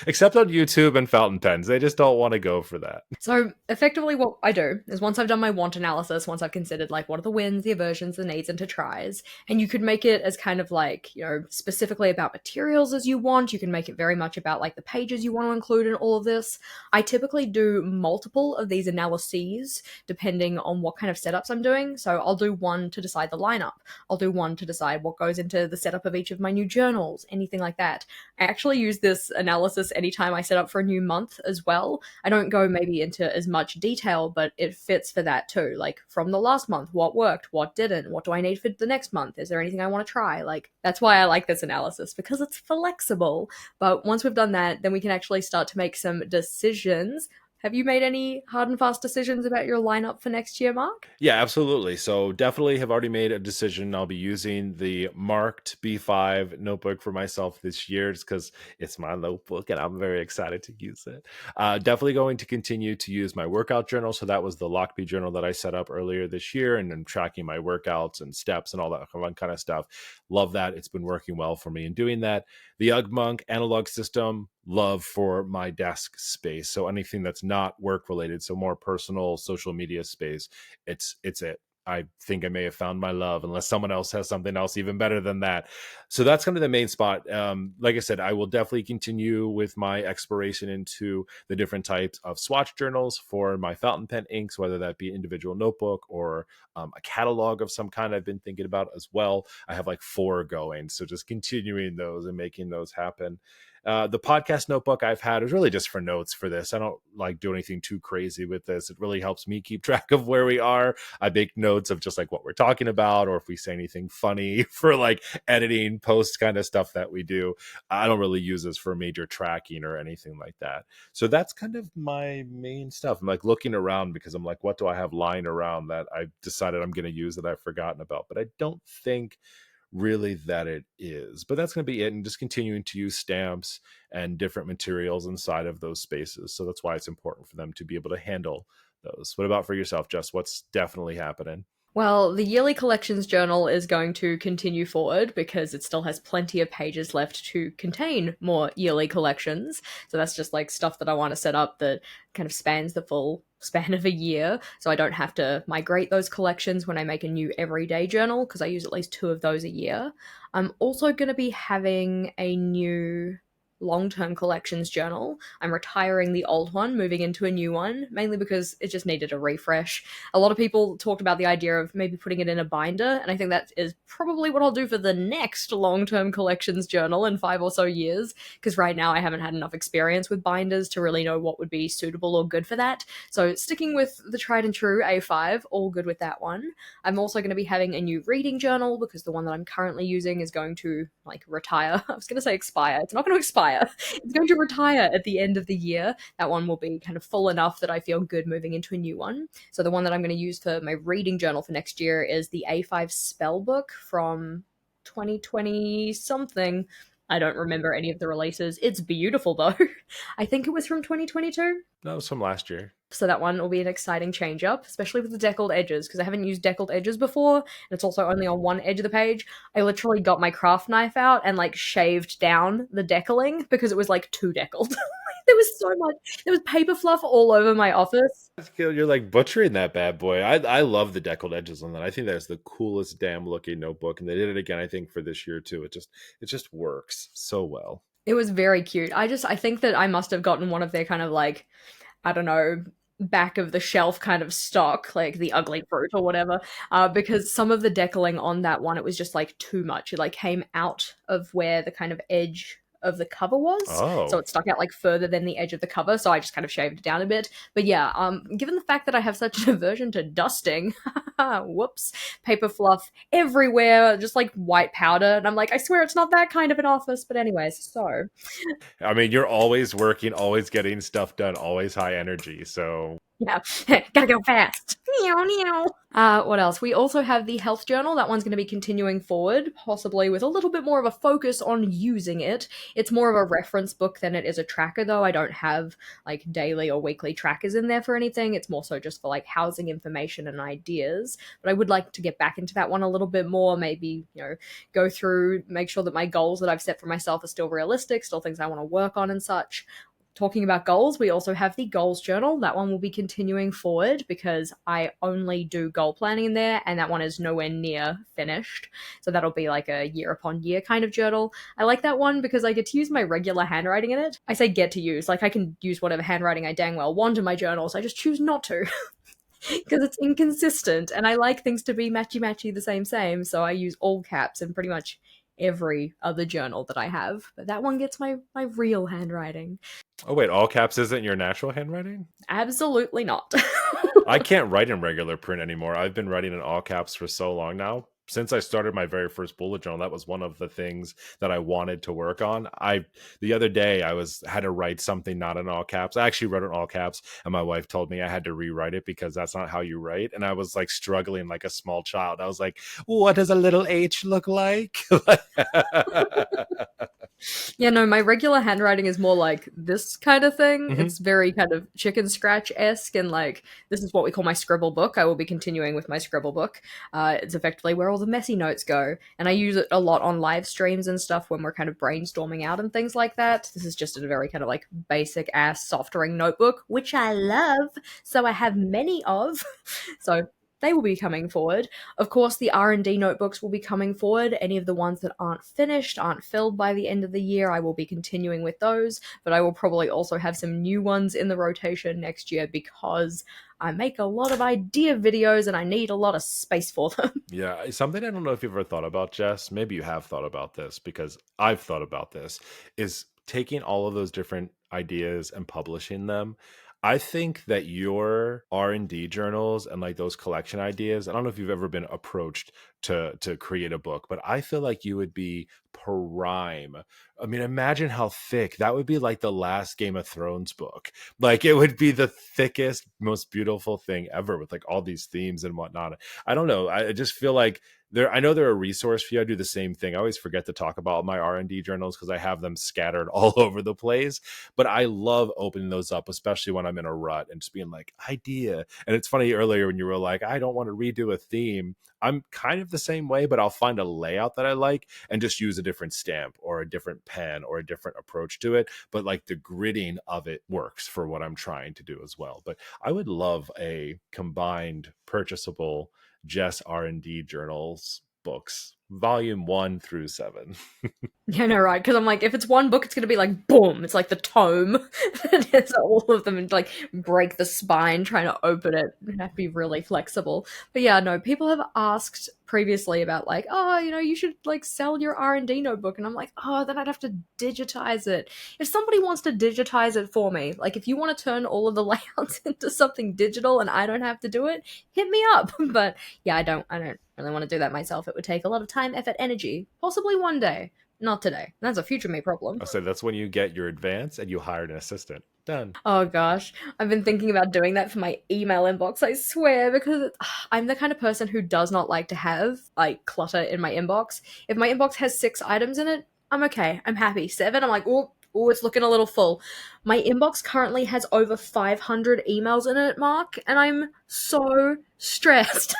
Except on YouTube and fountain pens. They just don't want to go for that. So effectively what I do is once I've done my want analysis, once I've considered like what are the wins, the aversions, the needs, and to tries, and you could make it as kind of like, specifically about materials as you want. You can make it very much about like the pages you want to include in all of this. I typically do multiple of these analyses depending on what kind of setups I'm doing. So I'll do one to decide the lineup. I'll do one to decide what goes into the setup of each of my new journals, anything like that. I actually use this analysis analysis anytime I set up for a new month as well. I don't go maybe into as much detail, but it fits for that too. Like from the last month, what worked, what didn't, what do I need for the next month? Is there anything I want to try? Like that's why I like this analysis because it's flexible. But once we've done that, then we can actually start to make some decisions. Have you made any hard and fast decisions about your lineup for next year, Mark? Yeah, absolutely. So definitely have already made a decision. I'll be using the marked B5 notebook for myself this year just because it's my notebook and I'm very excited to use it. Definitely going to continue to use my workout journal. So that was the Lockbee journal that I set up earlier this year, and I'm tracking my workouts and steps and all that fun kind of stuff. Love that. It's been working well for me in doing that. The UgMonk analog system, love for my desk space. So anything that's not work related, so more personal social media space, it's it. I think I may have found my love, unless someone else has something else even better than that. So that's kind of the main spot. Like I said, I will definitely continue with my exploration into the different types of swatch journals for my fountain pen inks, whether that be individual notebook or a catalog of some kind I've been thinking about as well. I have like 4 going. So just continuing those and making those happen. The podcast notebook I've had is really just for notes for this. I don't like do anything too crazy with this. It really helps me keep track of where we are. I make notes of just like what we're talking about, or if we say anything funny for like editing, post kind of stuff that we do. I don't really use this for major tracking or anything like that. So that's kind of my main stuff. I'm like looking around because I'm like, what do I have lying around that I decided I'm going to use that I've forgotten about? But I don't think really that it is. But that's going to be it. And just continuing to use stamps and different materials inside of those spaces. So that's why it's important for them to be able to handle those. What about for yourself, Jess? What's definitely happening? Well, the yearly collections journal is going to continue forward because it still has plenty of pages left to contain more yearly collections. So that's just like stuff that I want to set up that kind of spans the full span of a year. So I don't have to migrate those collections when I make a new everyday journal because I use at least 2 of those a year. I'm also going to be having a new long-term collections journal. I'm retiring the old one, moving into a new one, mainly because it just needed a refresh. A lot of people talked about the idea of maybe putting it in a binder, and I think that is probably what I'll do for the next long-term collections journal in 5 or so years, because right now I haven't had enough experience with binders to really know what would be suitable or good for that. So sticking with the tried and true A5, all good with that one. I'm also going to be having a new reading journal because the one that I'm currently using is going to like retire. I was going to say expire. It's not going to expire. It's going to retire at the end of the year. That one will be kind of full enough that I feel good moving into a new one. So the one that I'm going to use for my reading journal for next year is the A5 spell book from 2020 something. I don't remember any of the releases. It's beautiful though. I think it was from 2022. That was from last year. So that one will be an exciting change up, especially with the deckled edges, because I haven't used deckled edges before, and it's also only on one edge of the page. I literally got my craft knife out and like shaved down the deckling because it was like too deckled. There was so much. There was paper fluff all over my office. You're like butchering that bad boy. I love the deckled edges on that. I think that's the coolest damn looking notebook, and they did it again. I think for this year too. It just works so well. It was very cute. I think that I must have gotten one of their kind of like, I don't know, back of the shelf kind of stock, like the ugly fruit or whatever, because some of the decaling on that one, it was just like too much. It like came out of where the kind of edge of the cover was, so Oh, it stuck out like further than the edge of the cover. So I just kind of shaved it down a bit. But yeah, given the fact that I have such an aversion to dusting, whoops, paper fluff everywhere, just like white powder, and I'm like, I swear it's not that kind of an office. But anyways, so I mean, you're always working, always getting stuff done, always high energy. So yeah, gotta go fast. Meow, meow. What else? We also have the health journal. That one's going to be continuing forward, possibly with a little bit more of a focus on using it. It's more of a reference book than it is a tracker, though. I don't have like daily or weekly trackers in there for anything. It's more so just for like housing information and ideas. But I would like to get back into that one a little bit more. Maybe, go through, make sure that my goals that I've set for myself are still realistic, still things I want to work on and such. Talking about goals, we also have the goals journal. That one will be continuing forward because I only do goal planning in there, and that one is nowhere near finished. So that'll be like a year upon year kind of journal. I like that one because I get to use my regular handwriting in it. I say get to use, like I can use whatever handwriting I dang well want in my journals. I just choose not to because it's inconsistent, and I like things to be matchy matchy, the same. So I use all caps and pretty much every other journal that I have. But that one gets my real handwriting. Oh wait, all caps isn't your natural handwriting? Absolutely not. I can't write in regular print anymore. I've been writing in all caps for so long now. Since I started my very first bullet journal, that was one of the things that I wanted to work on. I the other day I was had to write something not in all caps. I actually wrote it in all caps, and my wife told me I had to rewrite it because that's not how you write. And I was like struggling like a small child. I was like, "What does a little H look like?" Yeah, no, my regular handwriting is more like this kind of thing. Mhm. It's very kind of chicken scratch esque, and like this is what we call my scribble book. I will be continuing with my scribble book. It's effectively where all the messy notes go, and I use it a lot on live streams and stuff when we're kind of brainstorming out and things like that. This is just a very kind of like basic ass softering notebook, which I love, so I have many of. So they will be coming forward. Of course, the R&D notebooks will be coming forward. Any of the ones that aren't finished, aren't filled by the end of the year, I will be continuing with those, but I will probably also have some new ones in the rotation next year because I make a lot of idea videos and I need a lot of space for them. Yeah, something I don't know if you've ever thought about, Jess. Maybe you have thought about this because I've thought about this. Is taking all of those different ideas and publishing them. I think that your R&D journals and like those collection ideas, I don't know if you've ever been approached to create a book, but I feel like you would be prime. I mean, imagine how thick that would be, like the last Game of Thrones book. Like it would be the thickest, most beautiful thing ever with like all these themes and whatnot. I don't know. I just feel like I know they're a resource for you. I do the same thing. I always forget to talk about my R&D journals because I have them scattered all over the place. But I love opening those up, especially when I'm in a rut and just being like, idea. And it's funny earlier when you were like, I don't want to redo a theme. I'm kind of the same way, but I'll find a layout that I like and just use a different stamp or a different pen or a different approach to it. But like the gridding of it works for what I'm trying to do as well. But I would love a combined purchasable Jess R&D journals books, volume 1 through 7. Yeah, no, right. Because I'm like, if it's one book, it's gonna be like boom. It's like the tome. It's all of them and like break the spine trying to open it. You have to be really flexible. But yeah, no. People have asked previously about like, oh, you should like sell your R&D notebook, and I'm like, oh, then I'd have to digitize it. If somebody wants to digitize it for me, like if you want to turn all of the layouts into something digital and I don't have to do it, hit me up. But yeah, I don't really want to do that myself. It would take a lot of time, effort, energy. Possibly one day. Not today. That's a future me problem. I said that's when you get your advance and you hired an assistant. Done. Oh gosh, I've been thinking about doing that for my email inbox, I swear, because I'm the kind of person who does not like to have like clutter in my inbox. If my inbox has 6 items in it, I'm okay. I'm happy. 7, I'm like, oh, it's looking a little full. My inbox currently has over 500 emails in it, Mark, and I'm so stressed.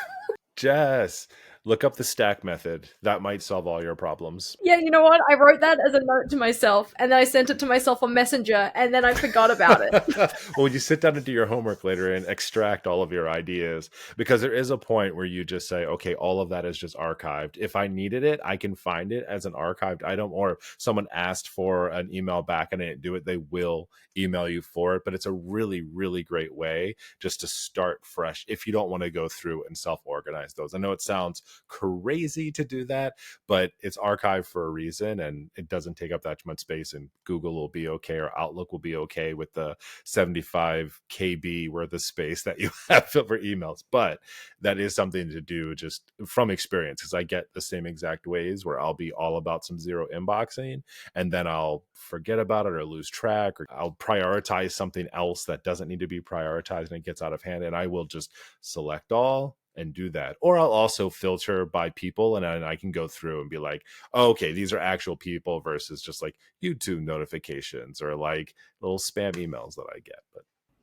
Jess, look up the stack method. That might solve all your problems. Yeah, you know what? I wrote that as a note to myself, and then I sent it to myself on Messenger, and then I forgot about it. Well, when you sit down and do your homework later and extract all of your ideas, because there is a point where you just say, okay, all of that is just archived. If I needed it, I can find it as an archived item, or if someone asked for an email back and I didn't do it, they will email you for it. But it's a really, really great way just to start fresh if you don't want to go through and self organize those. I know it sounds crazy to do that, but it's archived for a reason and it doesn't take up that much space, and Google will be okay or Outlook will be okay with the 75 KB worth of space that you have for emails. But that is something to do just from experience, because I get the same exact ways where I'll be all about some zero inboxing and then I'll forget about it or lose track, or I'll prioritize something else that doesn't need to be prioritized and it gets out of hand, and I will just select all and do that. Or I'll also filter by people, and then I can go through and be like, oh, okay, these are actual people versus just like YouTube notifications or like little spam emails that I get. But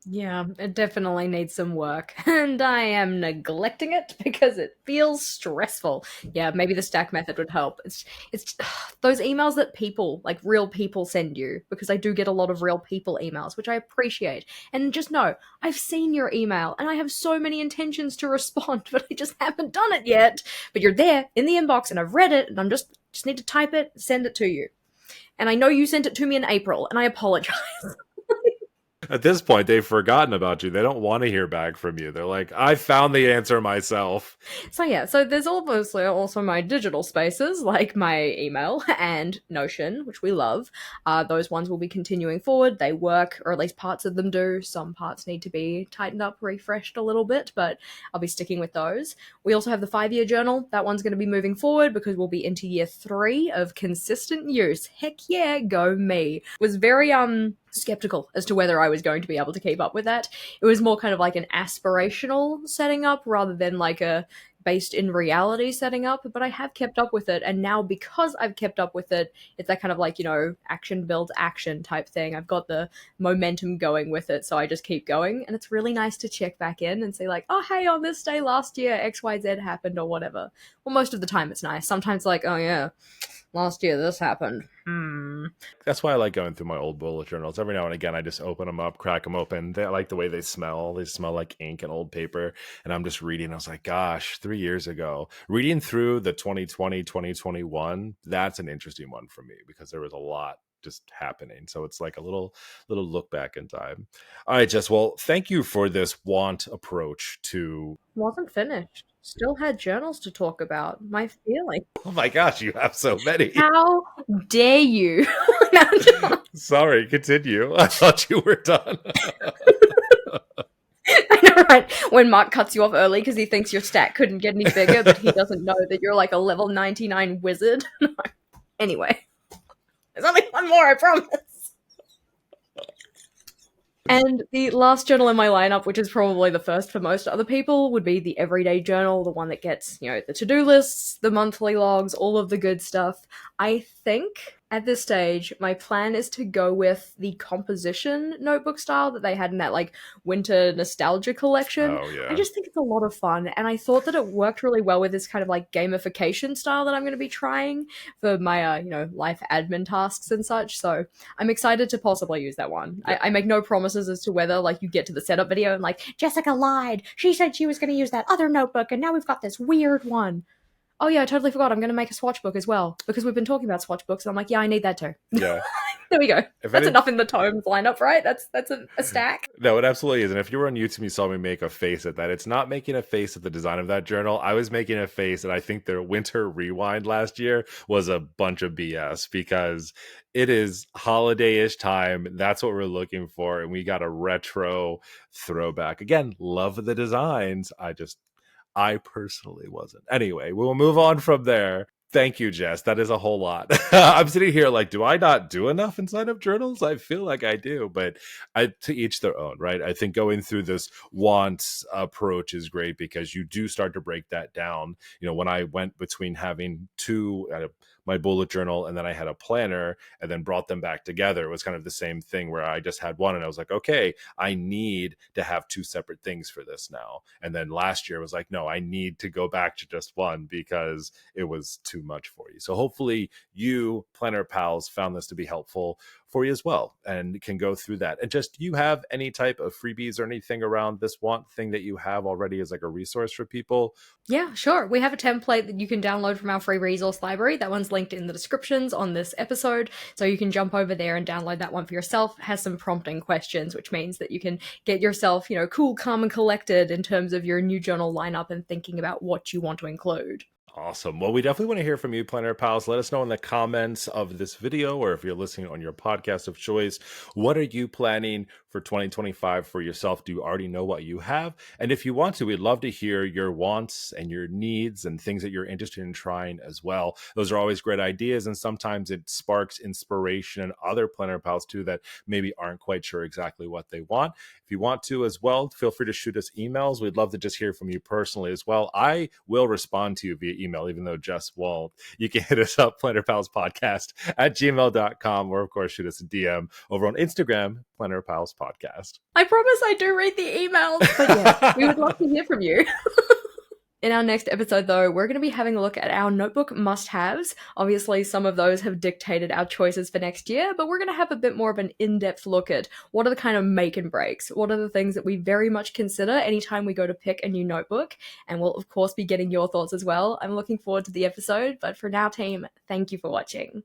Yeah, it definitely needs some work, and I am neglecting it because it feels stressful. Yeah, maybe the stack method would help. It's those emails that people, like real people, send you, because I do get a lot of real people emails, which I appreciate. And just know, I've seen your email, and I have so many intentions to respond, but I just haven't done it yet. But you're there in the inbox, and I've read it, and I'm just need to type it, send it to you. And I know you sent it to me in April, and I apologize. At this point, they've forgotten about you. They don't want to hear back from you. They're like, I found the answer myself. So yeah, so there's obviously also my digital spaces like my email and Notion, which we love. Those ones will be continuing forward. They work, or at least parts of them do. Some parts need to be tightened up, refreshed a little bit, but I'll be sticking with those. We also have the 5-year journal. That one's going to be moving forward because we'll be into year 3 of consistent use. Heck yeah, go me. Was very skeptical as to whether I was going to be able to keep up with that. It was more kind of like an aspirational setting up rather than like a based in reality setting up, but I have kept up with it. And now, because I've kept up with it, it's that kind of like, action builds action type thing. I've got the momentum going with it, so I just keep going. And it's really nice to check back in and say, like, oh, hey, on this day last year, XYZ happened or whatever. Well, most of the time it's nice. Sometimes, like, oh, yeah, last year this happened. That's why I like going through my old bullet journals. Every now and again, I just open them up, crack them open. I like the way they smell. They smell like ink and old paper. And I'm just reading. I was like, gosh, 3 years ago, reading through the 2020, 2021, that's an interesting one for me because there was a lot just happening. So it's like a little look back in time. All right, Jess. Well, thank you for this want approach to. Wasn't finished. Still had journals to talk about. My feeling. Oh my gosh, you have so many. How dare you? Sorry, continue. I thought you were done. I know, right? When Mark cuts you off early because he thinks your stat couldn't get any bigger, but he doesn't know that you're like a level 99 wizard. Anyway, there's only one more, I promise. And the last journal in my lineup, which is probably the first for most other people, would be the everyday journal, the one that gets, the to-do lists, the monthly logs, all of the good stuff. I think at this stage, my plan is to go with the composition notebook style that they had in that like winter nostalgia collection. Oh yeah. I just think it's a lot of fun, and I thought that it worked really well with this kind of like gamification style that I'm going to be trying for my life admin tasks and such. So I'm excited to possibly use that one. Yeah. I make no promises as to whether like you get to the setup video and like Jessica lied. She said she was going to use that other notebook, and now we've got this weird one. Oh yeah, I totally forgot. I'm going to make a swatch book as well because we've been talking about swatch books. And I'm like, yeah, I need that too. Yeah. There we go. If That's enough in the tomes lineup, right? That's a stack. No, it absolutely is. And if you were on YouTube, you saw me make a face at that. It's not making a face at the design of that journal. I was making a face, and I think their winter rewind last year was a bunch of BS because it is holiday-ish time. That's what we're looking for. And we got a retro throwback. Again, love the designs. I personally wasn't. Anyway, we'll move on from there. Thank you, Jess. That is a whole lot. I'm sitting here like, do I not do enough inside of journals? I feel like I do, but to each their own, right? I think going through this wants approach is great because you do start to break that down. When I went between having two, my bullet journal, and then I had a planner and then brought them back together, it was kind of the same thing where I just had one and I was like, okay, I need to have two separate things for this now. And then last year I was like, no, I need to go back to just one because it was too much for you. So hopefully you planner pals found this to be helpful for you as well and can go through that. And just, you have any type of freebies or anything around this want thing that you have already as like a resource for people? Yeah, sure. We have a template that you can download from our free resource library. That one's linked in the descriptions on this episode. So you can jump over there and download that one for yourself. It has some prompting questions, which means that you can get yourself, cool, calm, and collected in terms of your new journal lineup and thinking about what you want to include. Awesome. Well, we definitely want to hear from you, Planner Pals. Let us know in the comments of this video, or if you're listening on your podcast of choice, what are you planning for 2025 for yourself? Do you already know what you have? And if you want to, we'd love to hear your wants and your needs and things that you're interested in trying as well. Those are always great ideas. And sometimes it sparks inspiration in other Planner Pals too that maybe aren't quite sure exactly what they want. If you want to as well, feel free to shoot us emails. We'd love to just hear from you personally as well. I will respond to you via email, even though Jess won't. You can hit us up, plannerpalspodcast@gmail.com, or of course, shoot us a DM over on Instagram, Planner Pals Podcast. I promise I do read the emails, but yeah, we would love to hear from you. In our next episode, though, we're going to be having a look at our notebook must-haves. Obviously, some of those have dictated our choices for next year, but we're going to have a bit more of an in-depth look at what are the kind of make and breaks, what are the things that we very much consider anytime we go to pick a new notebook, and we'll, of course, be getting your thoughts as well. I'm looking forward to the episode, but for now, team, thank you for watching.